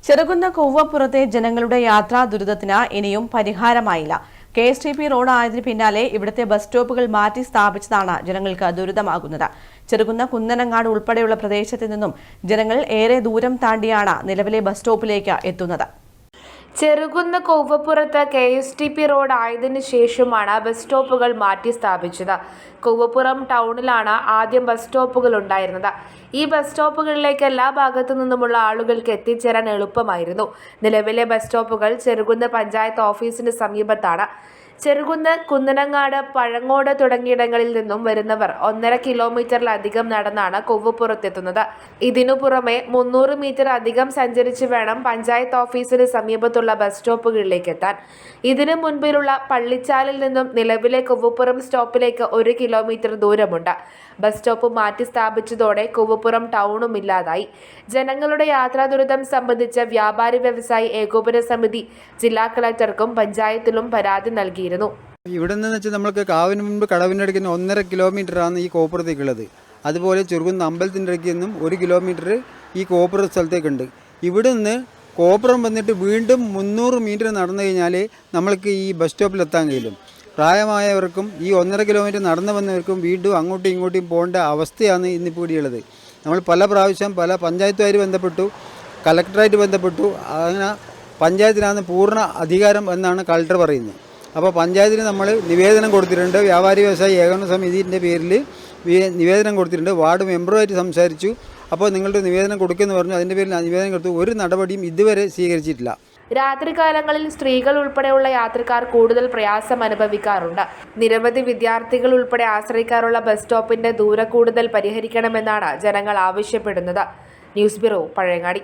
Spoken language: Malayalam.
ചെറുകുന്ന കൊവ്വപ്പുറത്തെ ജനങ്ങളുടെ യാത്രാ ദുരിതത്തിന് ഇനിയും പരിഹാരമായില്ല. KSTP റോഡ് ആയതിനു പിന്നാലെ ഇവിടുത്തെ ബസ് സ്റ്റോപ്പുകൾ മാറ്റി സ്ഥാപിച്ചതാണ് ജനങ്ങൾക്ക് ദുരിതമാകുന്നത്. ചെറുകുന്ന കുന്നനങ്ങാട് ഉൾപ്പെടെയുള്ള പ്രദേശത്ത് നിന്നും ജനങ്ങൾ ഏറെ ദൂരം താണ്ടിയാണ് നിലവിലെ ബസ് സ്റ്റോപ്പിലേക്ക് എത്തുന്നത്. ചെറുകുന്ന കൊവ്വപ്പുറത്ത് KSTP റോഡ് ആയതിനു ശേഷമാണ് ബസ് സ്റ്റോപ്പുകൾ മാറ്റി സ്ഥാപിച്ചത്. കൊവ്വപ്പുറം ടൗണിലാണ് ആദ്യം ബസ് സ്റ്റോപ്പുകൾ ഉണ്ടായിരുന്നത്. ഈ ബസ് സ്റ്റോപ്പുകളിലേക്ക് എല്ലാ ഭാഗത്തു നിന്നുമുള്ള ആളുകൾക്ക് എത്തിച്ചേരാൻ എളുപ്പമായിരുന്നു. നിലവിലെ ബസ് സ്റ്റോപ്പുകൾ ചെറുകുന്ന് പഞ്ചായത്ത് ഓഫീസിന് സമീപത്താണ്. ചെറുകുന്ന്, കുന്നനങ്ങാട്, പഴങ്ങോട് തുടങ്ങിയിടങ്ങളിൽ നിന്നും വരുന്നവർ 1.5 കിലോമീറ്ററിലധികം നടന്നാണ് കൊവ്വപ്പുറത്തെത്തുന്നത്. ഇതിനു പുറമെ 300 മീറ്റർ അധികം സഞ്ചരിച്ച് വേണം പഞ്ചായത്ത് ഓഫീസിന് സമീപത്തുള്ള ബസ് സ്റ്റോപ്പുകളിലേക്ക് എത്താൻ. ഇതിനു മുൻപിലുള്ള പള്ളിച്ചാലിൽ നിന്നും നിലവിലെ കൊവ്വപ്പുറം സ്റ്റോപ്പിലേക്ക് 1 കിലോമീറ്റർ ദൂരമുണ്ട്. ബസ് സ്റ്റോപ്പ് മാറ്റി സ്ഥാപിച്ചതോടെ കൊവ്വപ്പുറം ടൗണും ഇല്ലാതായി. ജനങ്ങളുടെ യാത്രാ ദുരിതം സംബന്ധിച്ച് വ്യാപാരി വ്യവസായി ഏകോപന സമിതി ജില്ലാ കളക്ടർക്കും പഞ്ചായത്തിലും പരാതി നൽകിയിരുന്നു. ഇവിടെ നിന്ന് വെച്ചാൽ നമ്മൾക്ക് കാവിന് മുൻപ് കടവിനടുക്കുന്ന 1.5 കിലോമീറ്ററാണ് ഈ കോപ്പുറത്തേക്കുള്ളത്. അതുപോലെ ചെറുകുന്ന അമ്പലത്തിൻ്റെ ഇടയ്ക്ക് നിന്നും 1 കിലോമീറ്റർ ഈ കോപ്പുറ സ്ഥലത്തേക്കുണ്ട്. ഇവിടെ നിന്ന് കോപ്പുറം വന്നിട്ട് വീണ്ടും 300 മീറ്റർ നടന്നു കഴിഞ്ഞാൽ നമ്മൾക്ക് ഈ ബസ് സ്റ്റോപ്പിലെത്താൻ കഴിയും. പ്രായമായവർക്കും ഈ 1.5 കിലോമീറ്റർ നടന്നു വന്നവർക്കും വീണ്ടും അങ്ങോട്ടും ഇങ്ങോട്ടും പോകേണ്ട അവസ്ഥയാണ് ഇന്നിപ്പോൾ ഇവിടെയുള്ളത്. നമ്മൾ പല പ്രാവശ്യം പല പഞ്ചായത്തുമായിട്ട് ബന്ധപ്പെട്ടു, കളക്ടറായിട്ട് ബന്ധപ്പെട്ടു. അങ്ങനെ പഞ്ചായത്തിനാണ് പൂർണ്ണ അധികാരം എന്നാണ് കളക്ടർ പറയുന്നത്. അപ്പോൾ പഞ്ചായത്തിന് നമ്മൾ നിവേദനം കൊടുത്തിട്ടുണ്ട്. വ്യാപാരി വ്യവസായി ഏകോപന സമിതിൻ്റെ പേരിൽ നിവേദനം കൊടുത്തിട്ടുണ്ട്. വാർഡ് മെമ്പറുമായിട്ട് സംസാരിച്ചു. അപ്പോൾ നിങ്ങളുടെ നിവേദനം കൊടുക്കുമെന്ന് പറഞ്ഞു. അതിൻ്റെ പേരിൽ നിവേദനം കൊടുത്തു. ഒരു നടപടിയും ഇതുവരെ സ്വീകരിച്ചിട്ടില്ല. രാത്രികാലങ്ങളിൽ സ്ത്രീകൾ ഉൾപ്പെടെയുള്ള യാത്രക്കാർ കൂടുതൽ പ്രയാസം അനുഭവിക്കാറുണ്ട്. നിരവധി വിദ്യാർത്ഥികൾ ഉൾപ്പെടെ ആശ്രയിക്കാറുള്ള ബസ് സ്റ്റോപ്പിന്റെ ദൂരം കൂടുതൽ പരിഹരിക്കണമെന്നാണ് ജനങ്ങൾ ആവശ്യപ്പെടുന്നത്. News bureau, Pazhayangadi.